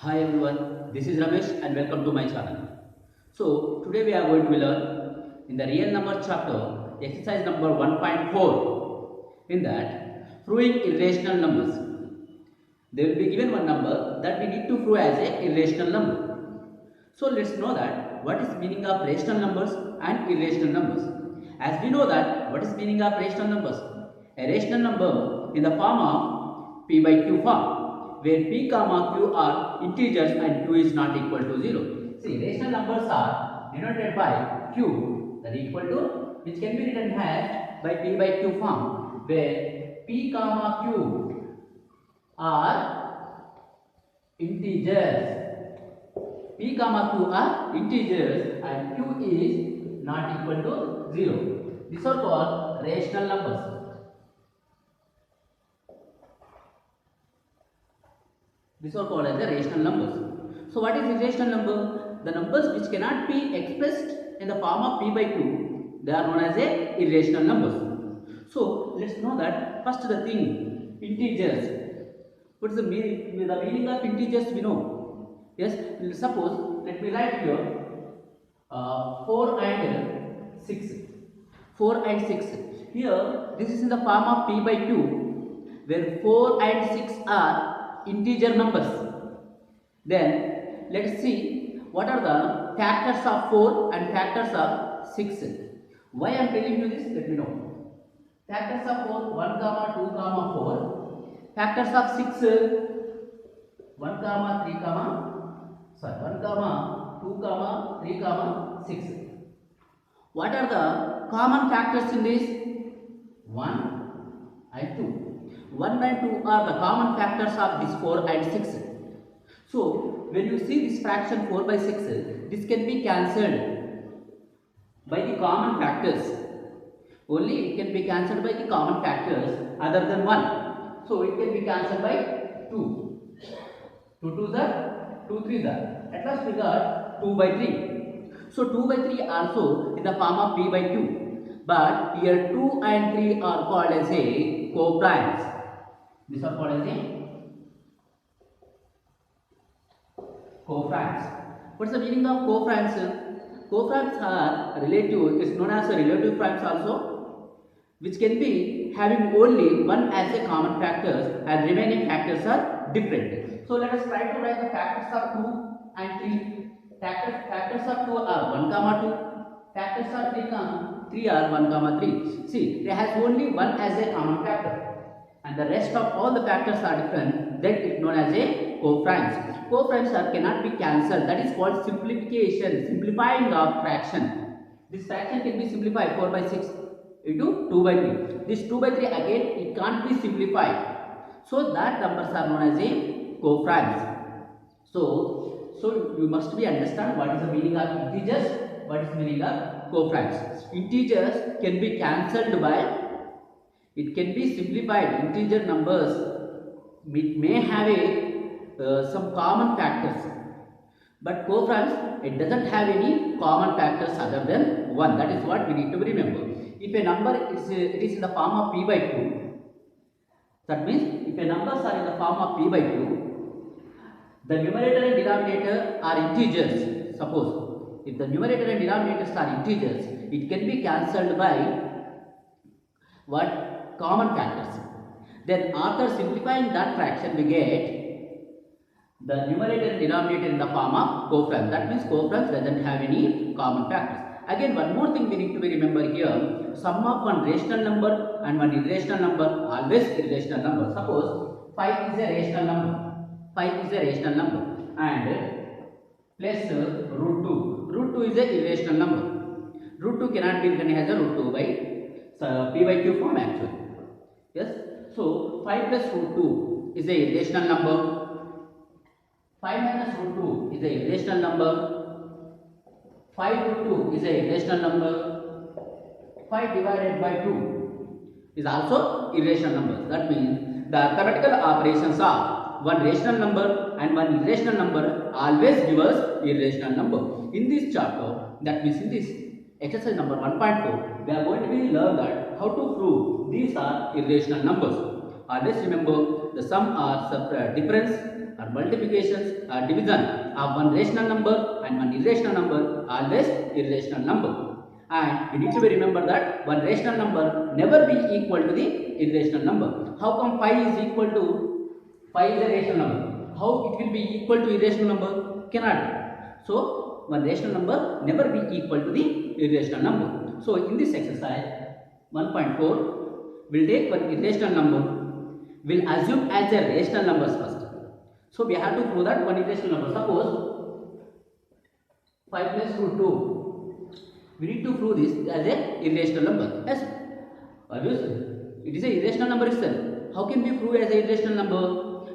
Hi everyone, this is Ramesh and welcome to my channel. So today we are going to learn in the real number chapter exercise number 1.4. In that, proving irrational numbers. They will be given one number that we need to prove as a irrational number. So let's know that what is meaning of rational numbers and irrational numbers. As we know that what is meaning of rational numbers. A rational number in the form of p by q form, where p comma q are integers and q is not equal to 0. See, rational numbers are denoted by q that is equal to, which can be written as by p by q form, where p comma q are integers. P comma q are integers and q is not equal to 0. These are called rational numbers. These are called as the rational numbers. So what is irrational number? The numbers which cannot be expressed in the form of p by q, they are known as a irrational numbers. So let's know that first the thing, integers. What is the meaning? The meaning of integers we know. Yes, suppose let me write here 4 and 6. 4 and 6. Here this is in the form of p by q, where 4 and 6 are integer numbers. Then let us see what are the factors of 4 and factors of 6. Why I am telling you this? Let me know. Factors of 4, 1 comma 2 comma 4. Factors of 6, 1 comma 3 comma 1 comma 2 comma 3 comma 6. What are the common factors in this? 1 and 2. 1 and 2 are the common factors of this 4 and 6. So when you see this fraction 4 by 6, this can be cancelled by the common factors. Only it can be cancelled by the common factors other than 1. So it can be cancelled by 2. 2 2 the 2 3 the. At last we got 2 by 3. So 2 by 3 also in the form of p by q. But here 2 and 3 are called as a co-primes. These are called as a co-primes. What's the meaning of co-primes? Co-primes are relative, is known as a relative primes also, which can be having only one as a common factors and remaining factors are different. So let us try to write the factors of 2 and 3. Factors of 2 are 1 comma 2. Factors of 3 are 1 comma 3. See, there has only one as a common factor, and the rest of all the factors are different. Then it is known as a co-primes. Co-primes cannot be cancelled. That is called simplification, simplifying of fraction. This fraction can be simplified 4 by 6 into 2 by 3. This 2 by 3 again it can't be simplified. So that numbers are known as a co-primes. So you must be understand what is the meaning of integers, what is the meaning of co-primes. Integers can be cancelled by, it can be simplified. Integer numbers it may have some common factors, but co-primes it doesn't have any common factors other than 1. That is what we need to remember. If a number is it is in the form of p by q, that means if a numbers are in the form of p by q, the numerator and denominator are integers. Suppose if the numerator and denominators are integers, it can be cancelled by what? Common factors. Then after simplifying that fraction we get the numerator and denominator in the form of co-primes. That means co-primes doesn't have any common factors. Again, one more thing we need to remember here, sum of one rational number and one irrational number, always irrational number. Suppose 5 is a rational number. 5 is a rational number and plus root 2. Root 2 is a irrational number. Root 2 cannot be written as a root 2 by p by q form actually. Yes. So 5 plus root 2 is a irrational number. 5 minus root 2 is a irrational number. 5 root 2 is a irrational number. 5 divided by 2 is also irrational number. That means the arithmetical operations of one rational number and one irrational number always give us irrational number. In this chapter, that means in this exercise number 1.4, we are going to learn that how to prove these are irrational numbers. Always remember the sum or difference or multiplications or division of one rational number and one irrational number, always irrational number. And you need to be remember that one rational number never be equal to the irrational number. How come 5 is equal to 5 is a rational number? How it will be equal to irrational number? Cannot be. So one rational number never be equal to the irrational number. So in this exercise 1.4, we'll take one irrational number, we'll assume as a rational numbers first. So we have to prove that one irrational number. Suppose 5 plus root 2. We need to prove this as a irrational number. Yes, obviously it is a irrational number itself. How can we prove as a irrational number?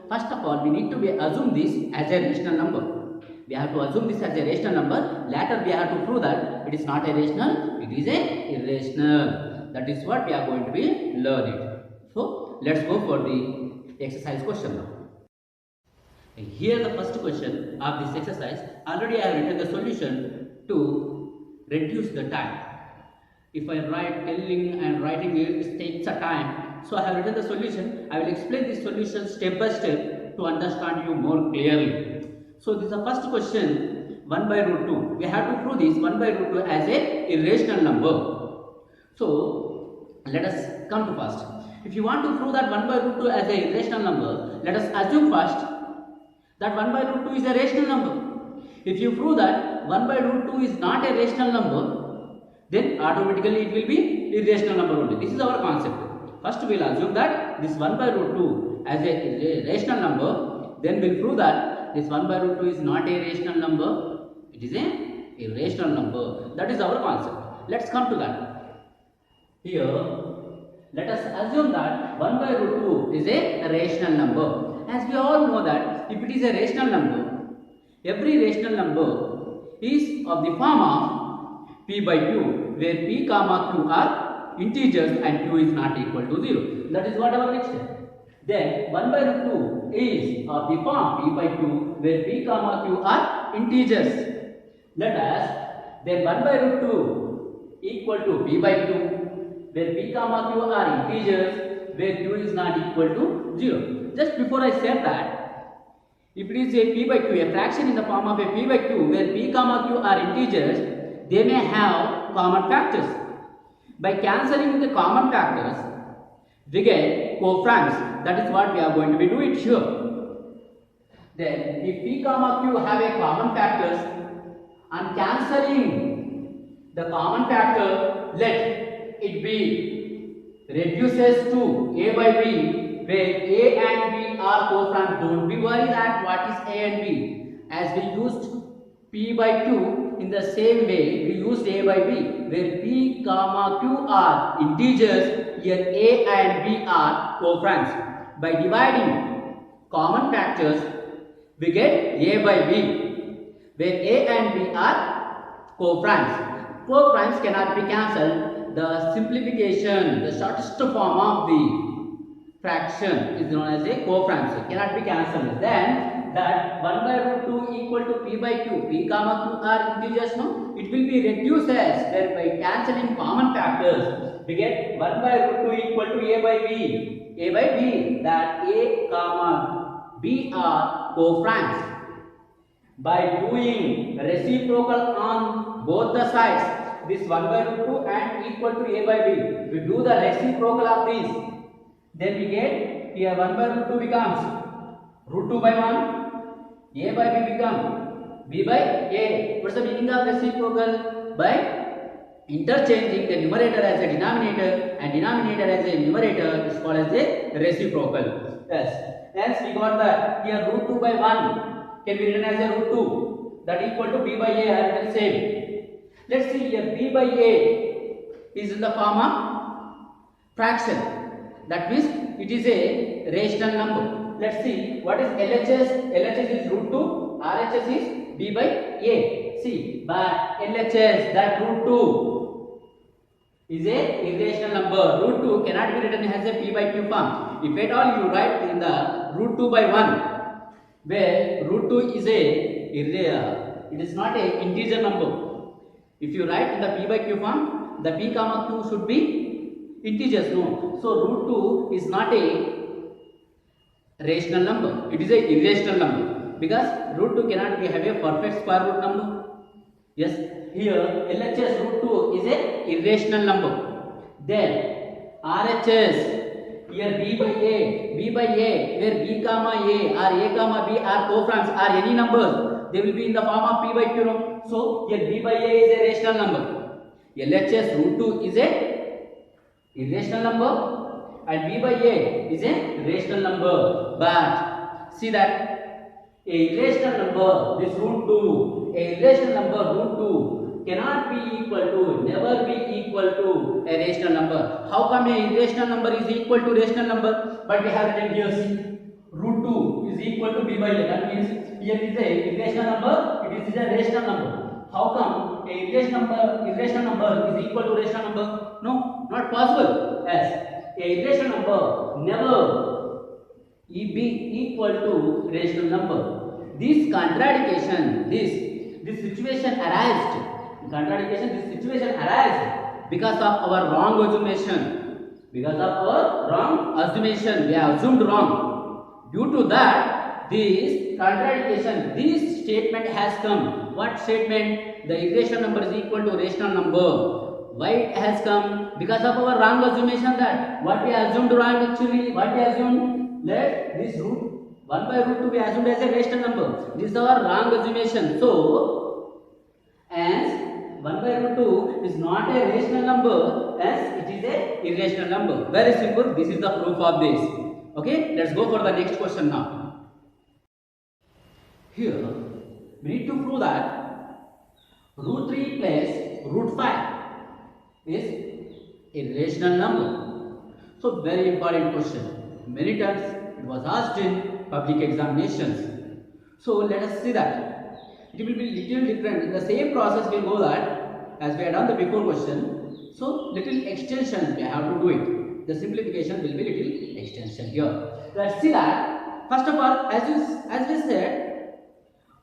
First of all, we need to assume this as a rational number. We have to assume this as a rational number. Later we have to prove that it is not a rational, it is a irrational. That is what we are going to be learning. So let's go for the exercise question now. Here the first question of this exercise. Already I have written the solution to reduce the time. If I write telling and writing it takes a time. So I have written the solution. I will explain this solution step by step to understand you more clearly. So this is the first question, 1 by root 2. We have to prove this 1 by root 2 as a irrational number. So let us come to first. If you want to prove that 1 by root 2 as a irrational number, let us assume first that 1 by root 2 is a rational number. If you prove that 1 by root 2 is not a rational number, then automatically it will be irrational number only. This is our concept. First we will assume that this 1 by root 2 as a rational number, then we will prove that this 1 by root 2 is not a rational number, it is a irrational number. That is our concept. Let's come to that. Here, let us assume that 1 by root 2 is a rational number. As we all know that if it is a rational number, every rational number is of the form of p by q, where p comma q are integers and q is not equal to 0. That is what our next step. Then 1 by root 2 is of the form p by q, where p comma q are integers. Let us then 1 by root 2 equal to p by q, where p comma q are integers, where q is not equal to 0. Just before I said that, if it is a p by q, a fraction in the form of a p by q, where p comma q are integers, they may have common factors. By cancelling the common factors, we get coefficients. That is what we are going to be doing here. Then, if p comma q have a common factors, and cancelling the common factor, let it be reduces to a by b, where a and b are coefficients. Don't be worried that what is a and b. As we used p by q, in the same way we used a by b, where p comma q are integers, here a and b are coefficients. By dividing common factors, we get a by b, where a and b are coefficients. Coefficients cannot be cancelled. The simplification, the shortest form of the fraction is known as a coefficient. It cannot be cancelled. Then that 1 by root 2 equal to p by q, p comma q are integers, no? It will be reduced as, where by cancelling common factors, we get 1 by root 2 equal to a by b. A by b, that a comma b are coefficients. By doing reciprocal on both the sides, this 1 by root 2 and equal to a by b, we do the reciprocal of these. Then we get here 1 by root 2 becomes root 2 by 1, a by b become b by a. What's the meaning of reciprocal? By interchanging the numerator as a denominator and denominator as a numerator is called as a reciprocal. Yes. Hence we got that here root 2 by 1 can be written as a root 2, that equal to b by a. I have written same. Let's see here b by a is in the form of fraction. That means it is a rational number. Let's see what is LHS. LHS is root 2, RHS is b by a. See, but LHS, that root 2 is a irrational number. Root 2 cannot be written as a p by q form. If at all you write in the root 2 by 1, where root 2 is it is not a integer number. If you write in the p by q form, the p comma q should be integers, no. So root 2 is not a rational number. It is a irrational number because root 2 cannot be have a perfect square root number. Yes, here LHS root 2 is a irrational number. Then RHS, here b by a, where b comma a or a comma b are co-frames or any numbers, they will be in the form of p by q. So here b by a is a rational number. LHS root 2 is a irrational number and b by a is a rational number. But see that a irrational number, this root 2, a irrational number root 2 cannot be equal to, never be equal to a rational number. How come a irrational number is equal to rational number? But we have written here, see, root 2 is equal to b by a. That means here is a irrational number, it is a rational number. How come a irrational number is equal to rational number? No, not possible. As a irrational number never be equal to rational number. This contradiction, this situation arised. This situation arised because of our wrong assumption. Because of our wrong assumption, we have assumed wrong. Due to that, this contradiction, this statement has come. What statement? The irrational number is equal to rational number. Why it has come? Because of our wrong assumption that what we assumed wrong actually. What we assumed? Let this root 1 by root 2 be assumed as a rational number. This is our wrong assumption. So, as 1 by root 2 is not a rational number, as it is a irrational number. Very simple. This is the proof of this. Okay, let's go for the next question now. Here, we need to prove that root 3 plus root 5 is a rational number. So, very important question. Many times it was asked in public examinations. So, let us see that. It will be little different. In the same process, we will go that as we had done the before question. So, little extension we have to do it. The simplification will be little extension here. Let's see that. First of all, as we said,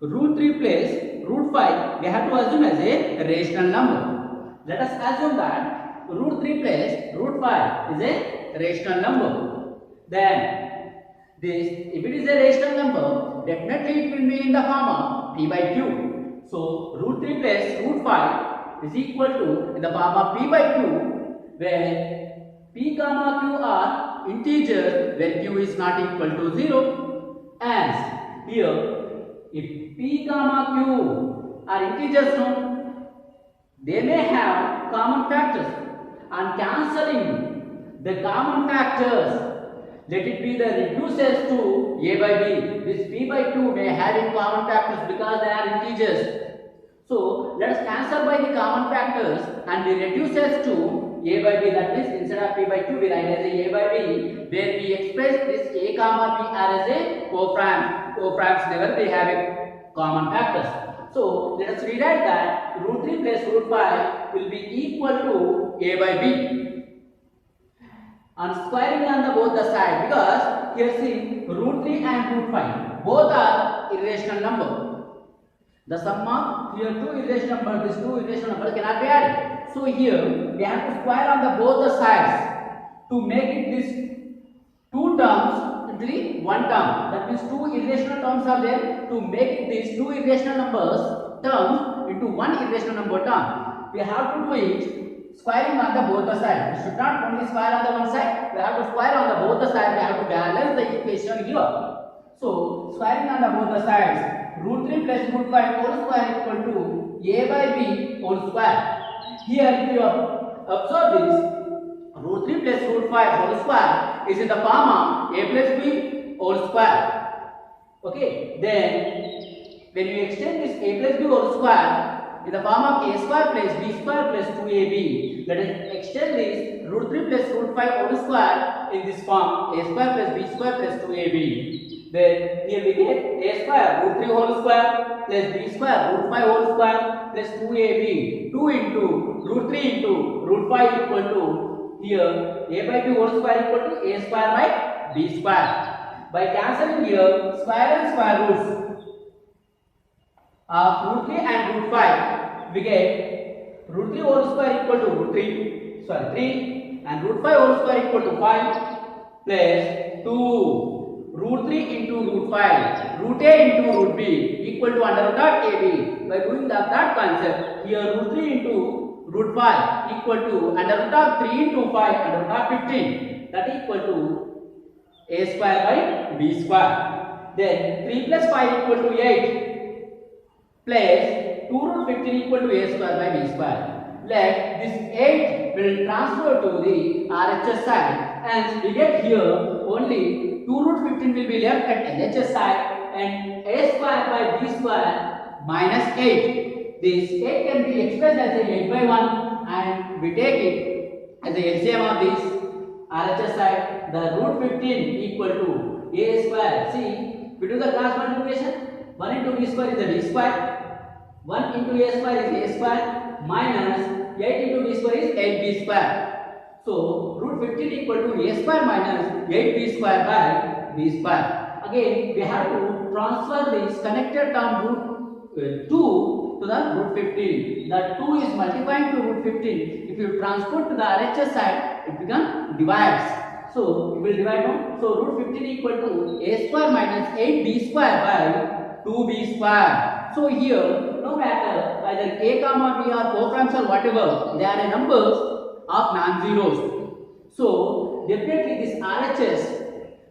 root 3 plus root 5 we have to assume as a rational number. Let us assume that root 3 plus root 5 is a rational number. Then this, if it is a rational number, definitely it will be in the form of p by q. So root 3 plus root 5 is equal to in the form of p by q, where p comma q are integers where q is not equal to 0. As here, if p comma q are integers, they may have common factors. On cancelling the common factors, let it be the reduces to a by b. This p by 2 may have in common factors because they are integers. So let us cancel by the common factors and we reduces to a by b. That means instead of p by 2 we write as a by b, where we express this a comma b as a co-prime. Co-primes never be having common factors. So let us rewrite that root 3 plus root 5 will be equal to a by b. On squaring on the both the side, because here see root 3 and root 5 both are irrational number. The sum of here two irrational numbers, these two irrational numbers cannot be added. So here we have to square on the both the sides to make it this two terms into one term. That means two irrational terms are there. To make these two irrational numbers terms into one irrational number term, we have to do it squaring on the both the sides. We should not only square on the one side, we have to square on the both the sides. We have to balance the equation here. So squaring on the both the sides, root 3 plus root 5 whole square equal to a by b whole square. Here if you observe this, root 3 plus root 5 whole square is in the form of a plus b whole square. Okay, then when you extend this a plus b whole square in the form of a square plus b square plus 2ab, let us extend this root 3 plus root 5 whole square in this form a square plus b square plus 2ab. Then here we get a square root 3 whole square plus b square root 5 whole square plus 2ab. 2 into root 3 into root 5 equal to here a by b whole square equal to a square by b square. By cancelling here square and square roots of root 3 and root 5, we get root 3 whole square equal to root 3 and root 5 whole square equal to 5 plus 2. root 3 into root 5, root a into root b equal to under root of ab. By doing that concept, here root 3 into root 5 equal to under root of 3 into 5 under root of 15. That is equal to a square by b square. Then 3 plus 5 equal to 8 plus 2 root 15 equal to a square by b square. Let this 8 will transfer to the RHS side, and we get here only 2 root 15 will be left at LHS side, and a square by b square minus 8. This 8 can be expressed as a 8 by 1, and we take it as a LCM of this RHS side. The root 15 equal to a square. See, we do the cross multiplication. 1 into b square is the b square. 1 into a square is a square minus 8 into b square is 8b square. So root 15 equal to a square minus 8b square by b square. Again, we have to transfer this connected term root 2 to the root 15. The 2 is multiplying to root 15. If you transport to the RHS side, it becomes divides. So we will divide now. So root 15 equal to a square minus 8b square by 2b square. So here, no matter whether a comma b are co-primes or whatever, they are numbers of non-zeros. So definitely this RHS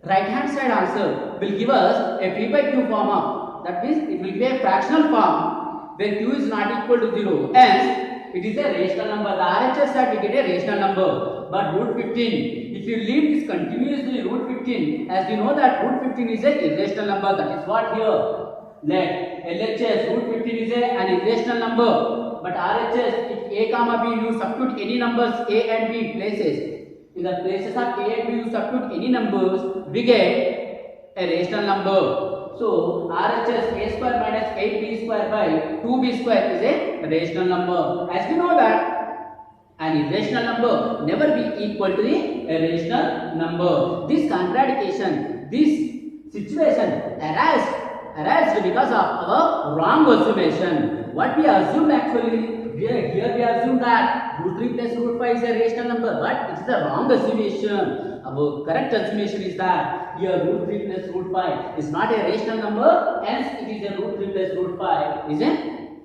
right hand side answer will give us a p by q form of, that means it will give a fractional form where q is not equal to 0, and it is a rational number. The RHS side we get a rational number, but root 15, if you leave this continuously root 15, as we know that root 15 is a irrational number, that is what here. Let LHS root 15 is an irrational number, but RHS, if a comma b you substitute any numbers a and b places, in the places of a and b you substitute any numbers, we get a rational number. So RHS a square minus 8b square by 2b square is a rational number. As we know that an irrational number never be equal to the rational number. This contradiction, this situation arises because of our wrong assumption. What we assume actually, here we assume that root 3 plus root 5 is a rational number, but it is a wrong assumption. Our correct assumption is that here root 3 plus root 5 is not a rational number, hence it is a root 3 plus root 5 is an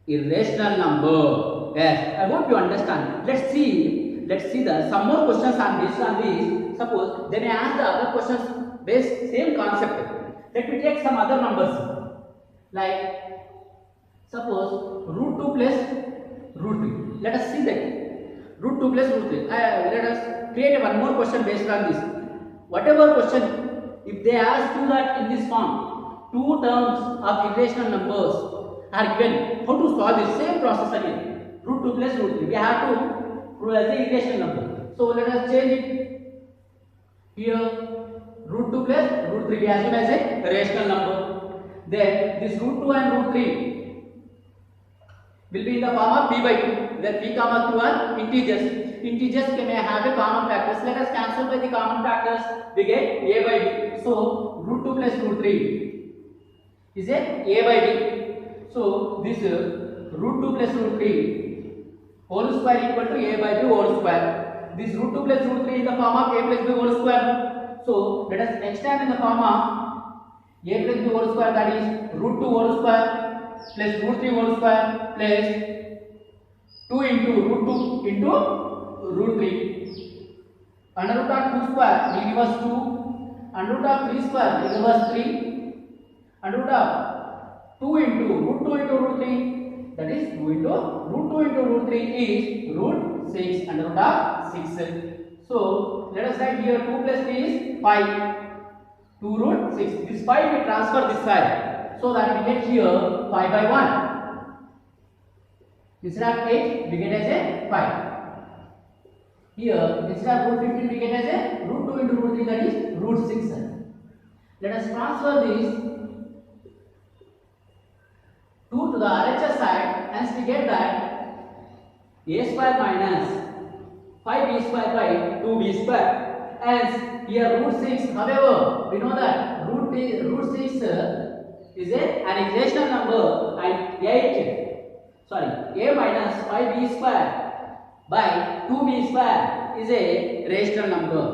irrational number. Yes, I hope you understand. Let's see some more questions based on this. Suppose they may ask the other questions based same concept. Let me take some other numbers, like suppose root 2 plus root 3. Let us see that root 2 plus root 3. Let us create one more question based on this. Whatever question, if they ask you that in this form, two terms of irrational numbers are given, how to solve this same process again? Root 2 plus root 3. We have to prove as a irrational number. So let us change it here. Root 2 plus root 3 we assume as a rational number. Then this root 2 and root 3 will be in the form of p by 2. Where p comma q are integers. Integers may have a common factors. Let us cancel by the common factors. We get a by b. So root 2 plus root 3 is a by b. So this root 2 plus root 3 whole square equal to a by b whole square. This root 2 plus root 3 in the form of a plus b whole square. So let us extend in the form of a plus b whole square, that is root 2 whole square plus root 3 whole square plus 2 into root 2 into root 3. Under root of 2 square will give us 2. Under root of 3 square will give us 3. Under root of 2 into root 2 into root 3, that is 2 into root 2 into root 3 is root 6 under root of 6. So let us write here 2 plus 3 is 5. 2 root 6. This 5 we transfer this side, so that we get here 5 by 1. Instead of 8 we get as a 5. Here instead of root 15 we get as a root 2 into root 3, that is root 6. Let us transfer this 2 to the RHS side, hence we get that a square minus 5b square by 2b square. Hence here root 6, however we know that root 6 is an irrational number, and a minus 5b square by 2b square is a rational number.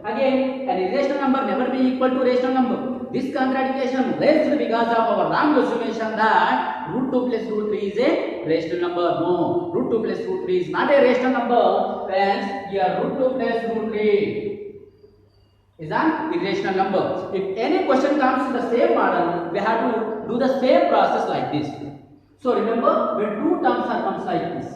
Again, an irrational number never be equal to rational number. This contradiction raised because of our wrong assumption that root 2 plus root 3 is a rational number. No, root 2 plus root 3 is not a rational number. Friends, here root 2 plus root 3 is an irrational number. If any question comes in the same model, we have to do the same process like this. So remember, when two terms are comes like this,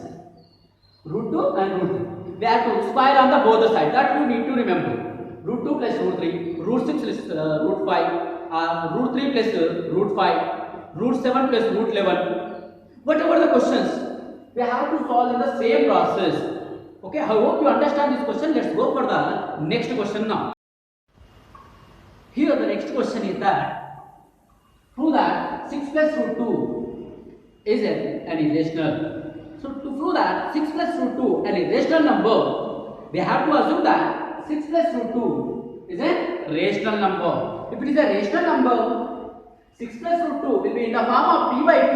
root 2 and root 3. We have to square on the both sides. That you need to remember. Root 2 plus root 3, root 6 plus root 5, root 3 plus root 5, root 7 plus root 11. Whatever the questions, we have to solve in the same process. Okay, I hope you understand this question. Let's go for the next question now. Here the next question is that, prove that 6 plus root 2 is an irrational. So to prove that 6 plus root 2 an irrational number, we have to assume that 6 plus root 2 is a rational number. If it is a rational number, 6 plus root 2 will be in the form of p by q,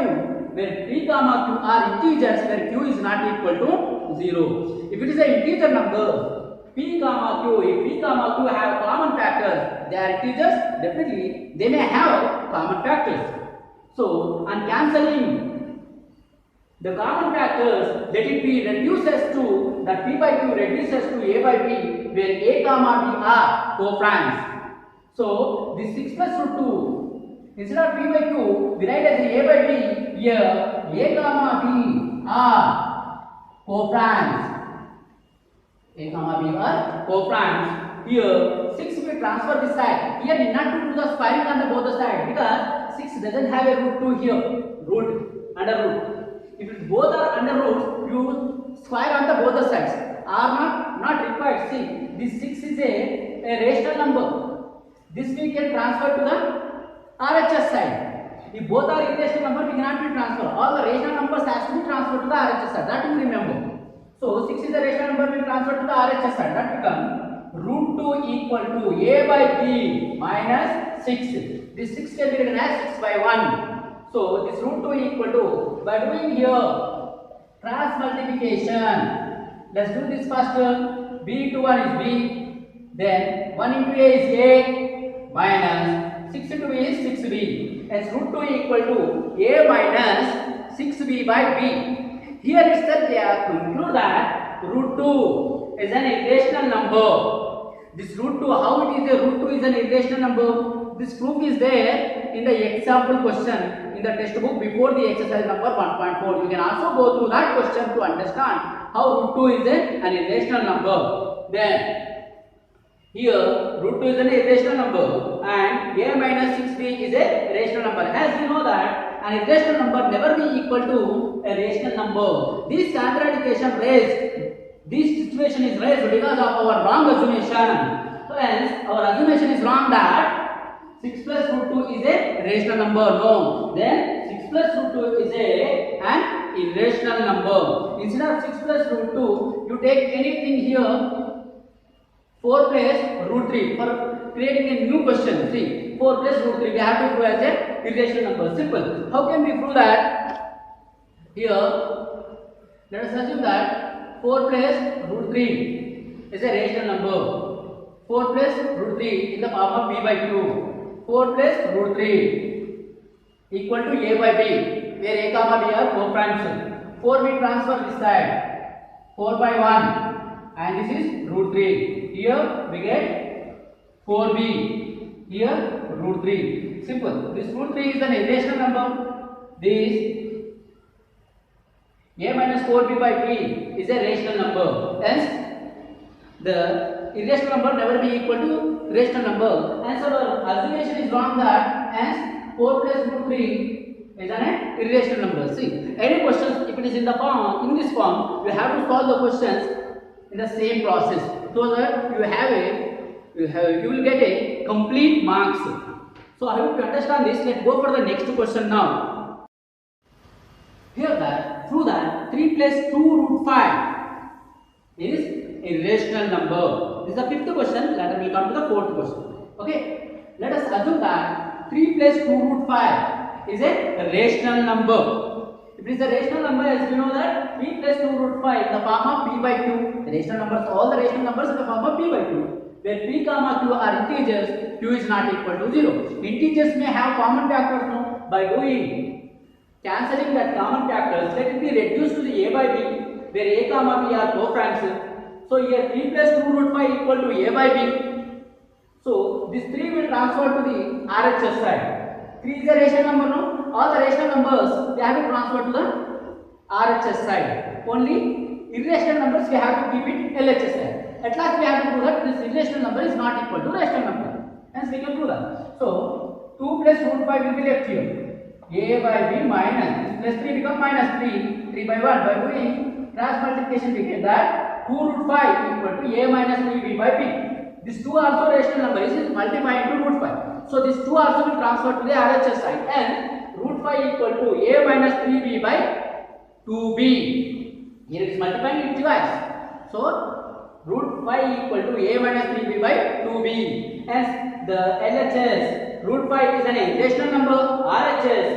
where p comma q are integers, where q is not equal to 0. If it is an integer number, p comma q, if p comma q have common factors, they are integers, definitely they may have common factors. So on cancelling the common factors, let it be reduces to, that p by q reduces to a by b, where a comma b are co-primes. So this 6 plus root 2, instead of p by q, we write as a by b. Here a comma b are co-primes. A comma b are co-primes. Here 6 will transfer this side. Here need not to do the squaring on the both sides, because 6 doesn't have a root 2 here. Root under root. If both are under root, you square on the both sides. Are not required. See, this 6 is a rational number. This we can transfer to the RHS side. If both are irrational number, we cannot be transferred. All the rational numbers has to be transferred to the RHS side. That you remember. So 6 is a rational number, will transfer to the RHS side. That becomes root 2 equal to a by b minus 6. This 6 can be written as 6 by 1. So this root 2 equal to, by doing here cross multiplication, let's do this first. B into 1 is b, then 1 into a is a, minus 6 into b is 6b. Hence root 2 equal to a minus 6b by b. Here itself we have to include that root 2 is an irrational number. This root 2, how it is a root 2 is an irrational number? This proof is there in the example question in the textbook before the exercise number 1.4. You can also go through that question to understand how root 2 is an irrational number. Then here root 2 is an irrational number and a minus 6b is a rational number. As we know that an irrational number never be equal to a rational number. This contradiction raised, this situation is raised because of our wrong assumption. So hence our assumption is wrong that 6 plus root 2 is a rational number. No. Then 6 plus root 2 is an irrational number. Instead of 6 plus root 2, you take anything here. 4 plus root 3 for creating a new question. See, 4 plus root 3 we have to prove as a irrational number. Simple. How can we prove that? Here, let us assume that 4 plus root 3 is a rational number. 4 plus root 3 in the form of b by 2. 4 plus root 3 equal to a by b, where a comma b are co-primes. 4 we transfer this side. 4 by 1 and this is root 3. Here we get 4b. Here root 3. Simple. This root 3 is an irrational number. This a minus 4b by b is a rational number. Hence, the irrational number never be equal to rational number. Hence, our assumption is wrong that hence 4 plus root 3 is an irrational number. See, any questions if it is in the form, in this form, you have to solve the questions in the same process, so that you will get a complete marks. So I hope you understand this. Let's go for the next question now. Here that prove that 3 plus 2 root 5 is a rational number. This is the fifth question. Later we will come to the fourth question. Okay. Let us assume that 3 plus 2 root 5 is a rational number. If it is a rational number, as we know that 3 plus 2 root 5 in the form of p by q. The rational numbers, all the rational numbers in the form of p by q. where p comma q are integers, q is not equal to 0. Integers may have common factors, no? By doing cancelling that common factors, let it be reduced to the a by b, where a comma b are co-franks. So here 3 plus 2 root 5 equal to a by b. So this 3 will transfer to the RHS side. 3 is a rational number, no? All the rational numbers they have to transfer to the RHS side. Only irrational numbers we have to keep it LHS side. At last we have to prove that this irrational number is not equal to rational number. Hence we can prove that. So 2 plus root 5 will be left here. A by b minus this plus 3 become minus 3. 3 by 1 by doing cross multiplication we get that 2 root 5 equal to a minus 3b by b. This 2 also rational number is multiplied into root 5. So this 2 also will transfer to the RHS side and root 5 equal to a minus 3b by 2b. Here it is multiplying, it divides. So root 5 equal to a minus 3b by 2b. Hence the LHS root 5 is an irrational number. RHS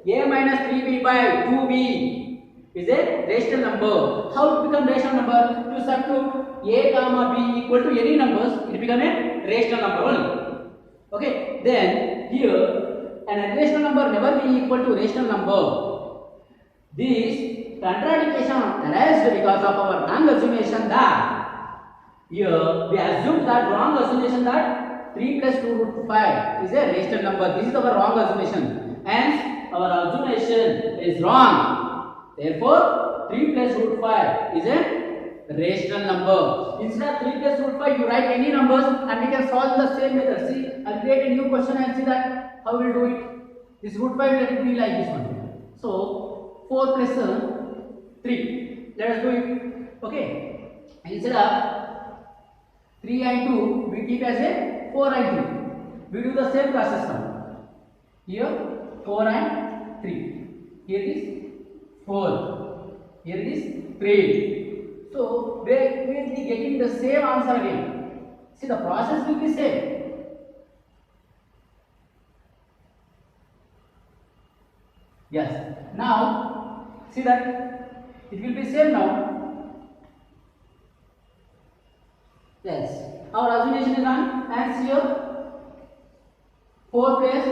a minus 3b by 2b is a rational number. How it become rational number? To substitute a comma b equal to any numbers, it become a rational number only. Okay. Then here an irrational number never be equal to rational number. This contradiction arises because of our wrong assumption that here we assume that wrong assumption that 3 plus 2 root 5 is a rational number. This is our wrong assumption. Hence our assumption is wrong. Therefore 3 plus root 5 is a rational number. Instead of 3 plus root 5 you write any numbers and we can solve the same method. See, I'll create a new question and see that how we'll do it. This root 5 let it be like this one. So 4 plus 3. Let us do it. Okay. Instead of 3 and 2 we keep as a 4 and 2. We do the same process now. Here 4 and 3. Here it is 4. Here it is 3. So we will be getting the same answer again. See, the process will be same. Yes. Now see that it will be same now. Yes. Our assumption is on. And here 4 plus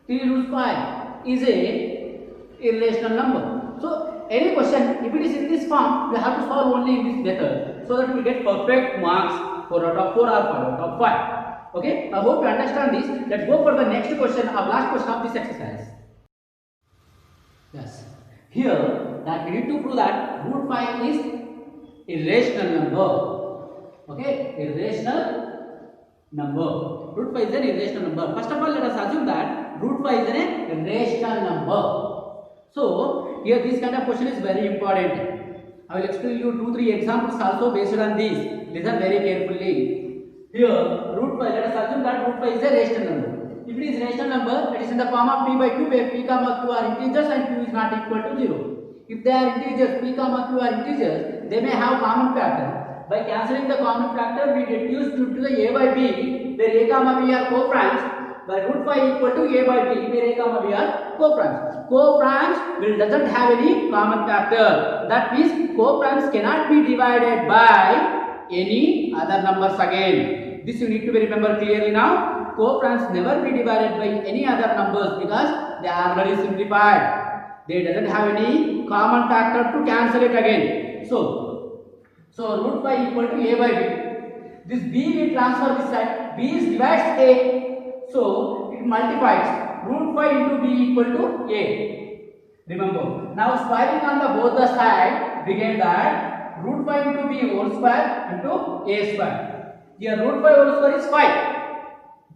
3 root 5 is a irrational number. So any question, if it is in this form, we have to solve only in this method, so that we will get perfect marks 4 out of 4 or 5 out of 5. Okay, I hope you understand this. Let's go for the next question, our last question of this exercise. Yes, here that we need to prove that root 5 is irrational number. Okay, irrational number. Root 5 is an irrational number. First of all, let us assume that root 5 is an irrational number. So here this kind of question is very important. I will explain you 2-3 examples also based on this. Listen very carefully. Here root 5, let us assume that root 5 is a rational number. If it is rational number, it is in the form of p by q, where p comma q are integers and q is not equal to 0. If they are integers, p comma q are integers, they may have common factor. By cancelling the common factor, we reduce due to the a by b, where a comma b are co-franks. By root 5 equal to a by b, where a comma b are co-franks. Co-franks will doesn't have any common factor. That means co-franks cannot be divided by any other numbers again. This you need to be remember clearly now. Co-franks never be divided by any other numbers because they are already simplified. They doesn't have any common factor to cancel it again. So root 5 equal to a by b. This b will transfer this side. B is divides a. So it multiplies. Root 5 into b equal to a. Remember. Now squaring on the both the side, we get that root 5 into b whole square into a square. Here root 5 whole square is 5.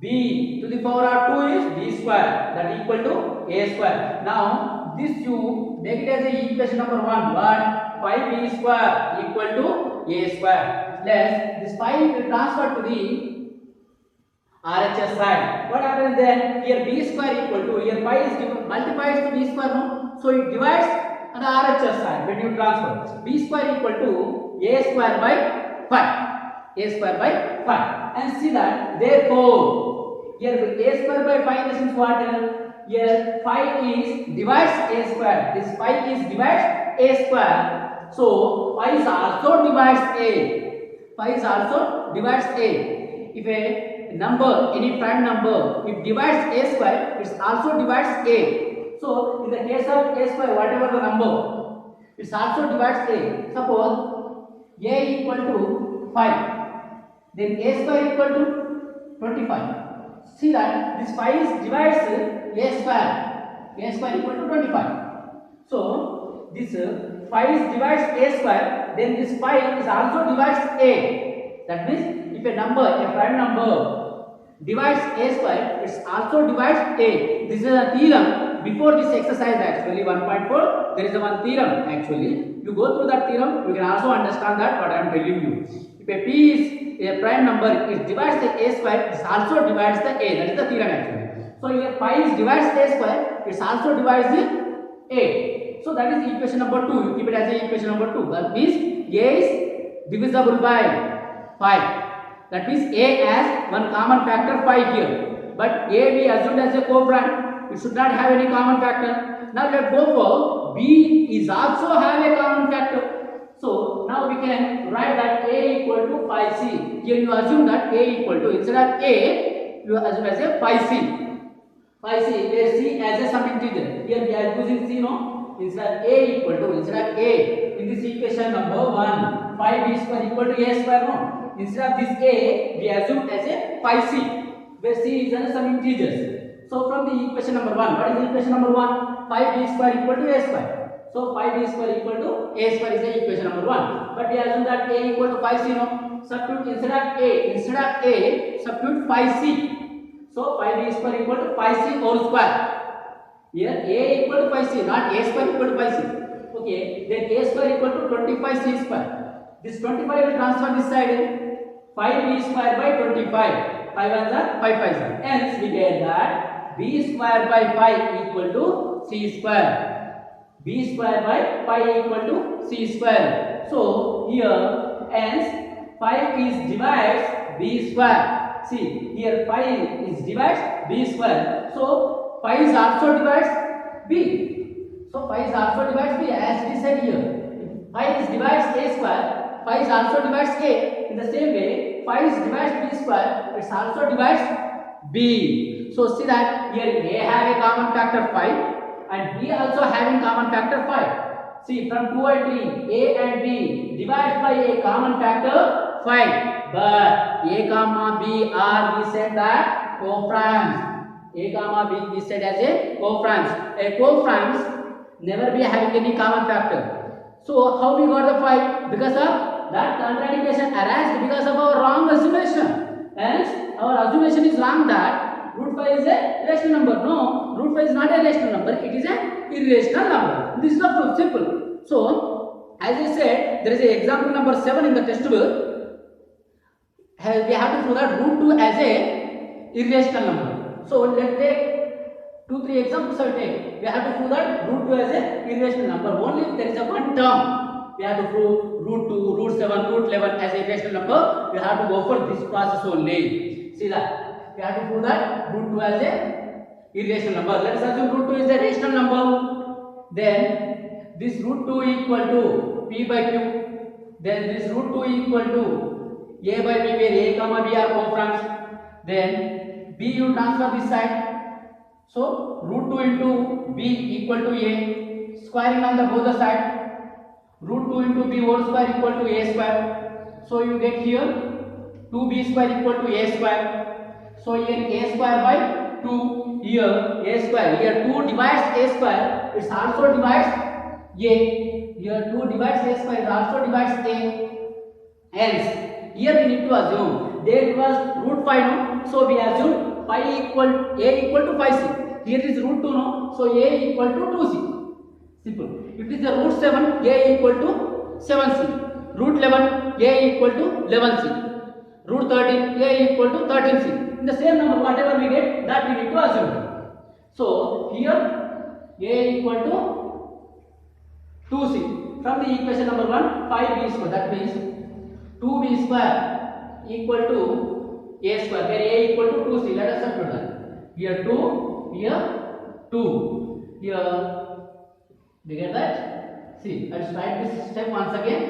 B to the power of 2 is b square, that equal to a square. Now this you make it as a equation number 1. But 5b square equal to a square. Less this 5 will transfer to the RHS side. What happens then? Here b square equal to, here 5 is multiplies to b square, no? So it divides on the RHS side when you transfer. B square equal to a square by 5. A square by 5. And see that therefore here a square by 5 this is what? Here 5 is divides a square. This 5 is divides a square. So 5 is also divides a. 5 is also divides a. If a number, any prime number, if divides a square, it also divides a. So in the case of a square, whatever the number, it also divides a. Suppose a equal to 5, then a square equal to 25. See that this 5 divides a square equal to 25. So this 5 divides a square, then this 5 is also divides a. That means if a number, a prime number divides a square, it also divides a. This is a theorem. Before this exercise actually 1.4, there is a one theorem actually. You go through that theorem, you can also understand that what I am telling you. If a p is a prime number, it divides the a square, it also divides the a. That is the theorem actually. So here 5 is divides a square, it also divides the a. So that is equation number 2. You keep it as a equation number 2. That means a is divisible by 5. That means a has one common factor 5 here. But a we assumed as a co-prime. It should not have any common factor. Now let's go for b is also have a common factor. So now we can write that a equal to 5c. Here you assume that a equal to, instead of a, you assume as a 5c. 5c, where c as a some integer. Here we are using c, no? Instead of a equal to, instead of a, in this equation number 1, 5b square equal to a square, no? Instead of this a, we assume as a 5c, where c is as some integers. So from the equation number 1, what is equation number 1? 5b square equal to a square. So 5b square equal to a square is the equation number 1. But we assume that a equal to 5c, no? Substitute instead of a, substitute 5c. So 5b square equal to 5c whole square. Here a equal to 5c, not a square equal to 5c. Okay, then a square equal to 25c square. This 25 will transfer this side. 5b square by 25. 5 ones are 5 5s are. Hence we get that b square by 5 equal to c square. B square by 5 equal to c square. So here hence 5 is divides b square. See here 5 is divides b square. So 5 is also divides b. So 5 is also divides b, as we said here. 5 is divides a square. 5 is also divides a. In the same way, 5 is divides b square. It also divides b. So see that here a have a common factor 5 and b also having common factor 5. See from 2 and 3, a and b divided by a common factor 5. But a comma b are we said that co-primes. A comma b is said as a co-primes. A co-primes never be having any common factor. So how we got the 5? Because of that contradiction arises because of our wrong assumption. Hence our assumption is wrong that root 5 is a rational number. No, root 5 is not a rational number. It is an irrational number. This is the proof. Simple. So as I said, there is a example number 7 in the textbook. We have to prove that root 2 as a irrational number. So let's take 2-3 examples. I take. We have to prove that root 2 as a irrational number. Only if there is a one term. We have to prove root 2, root 7, root 11 as a rational number. We have to go for this process only. See that? We have to prove that root 2 as a irrational number. Let us assume root 2 is a rational number. Then this root 2 equal to p by q. Then this root 2 equal to a by b, where a comma b are co-primes. Then b you transfer this side. So root 2 into b equal to a. Squaring on the both the side. Root 2 into b whole square equal to a square. So you get here 2b square equal to a square. So here a square by 2. Here a square. Here 2 divides a square. It also divides a. Here 2 divides a square. It also divides a. Hence here we need to assume there it was root 5, no? So we assume a equal to 5c. Here is root 2, no? So a equal to 2c. Simple. If it is the root 7, a equal to 7c. Root 11, a equal to 11c. Root 13, a equal to 13c. In the same number, whatever we get, that we need to assume. So here a equal to 2c. From the equation number 1, 5b square. That means 2b square equal to a square, where a equal to 2c. Let us substitute that. Here 2, here 2. Here we get that? See, let's write this step once again.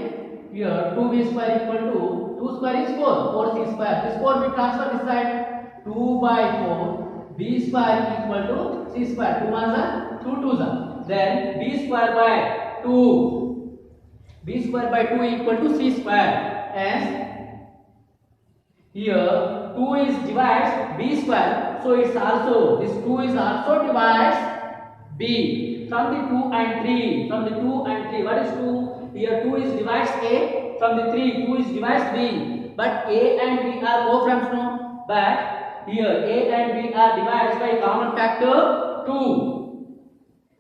Here 2b square equal to 2 square is 4, 4c square. This 4 we transfer this side. 2 by 4, b square equal to c square. 2 ones are 2 twos are. Then b square by 2. b square by 2 equal to c square. As here 2 is divides b square. So it's also, this 2 is also divides b. From the 2 and 3. From the 2 and 3. What is 2? Here 2 is divides a. From the 3, 2 is divides b. But a and b are co-frames, no? But here a and b are divided by common factor 2.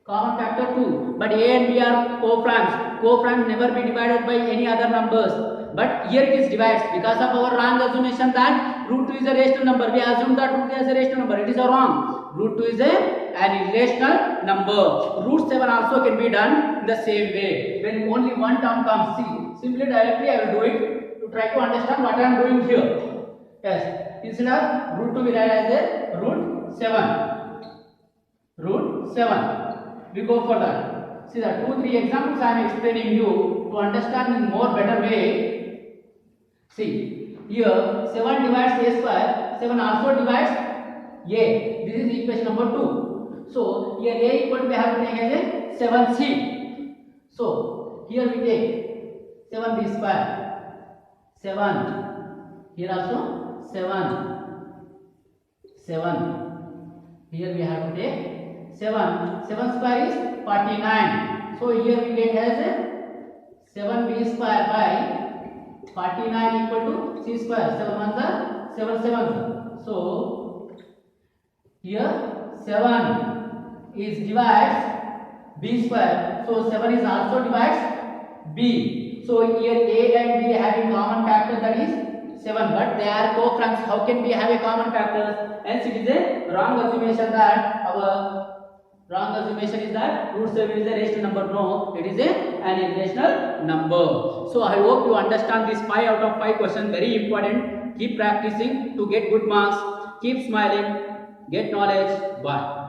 Common factor 2. But a and b are co-frames. Co-frames never be divided by any other numbers. But here it is divided because of our wrong assumption that root 2 is a rational number. We assume that root 2 is a rational number. It is a wrong. Root 2 is an irrational number. Root 7 also can be done in the same way. When only one term comes, see, simply directly I will do it to try to understand what I am doing here. Yes, instead of root 2 we write as a root 7. Root 7. We go for that. See the 2-3 examples I am explaining you to understand in more better way. See, here 7 divides a square, 7 also divides a. This is equation number 2. So, here a equal to we have to take as a 7c. So, here we take 7b square, 7. Here also 7. 7. Here we have to take 7. 7 square is 49. So, here we get as a 7b square by 49 equal to c square. 7 ones are 7 sevens. So here 7 is divides b square. So 7 is also divides b. So here a and b having common factor, that is 7. But they are co-frames. How can we have a common factor? Hence it is a wrong assumption that root 7 is a rational number. No, it is an irrational number. So I hope you understand this 5 out of 5 question. Very important. Keep practicing to get good marks. Keep smiling. Get knowledge. Bye.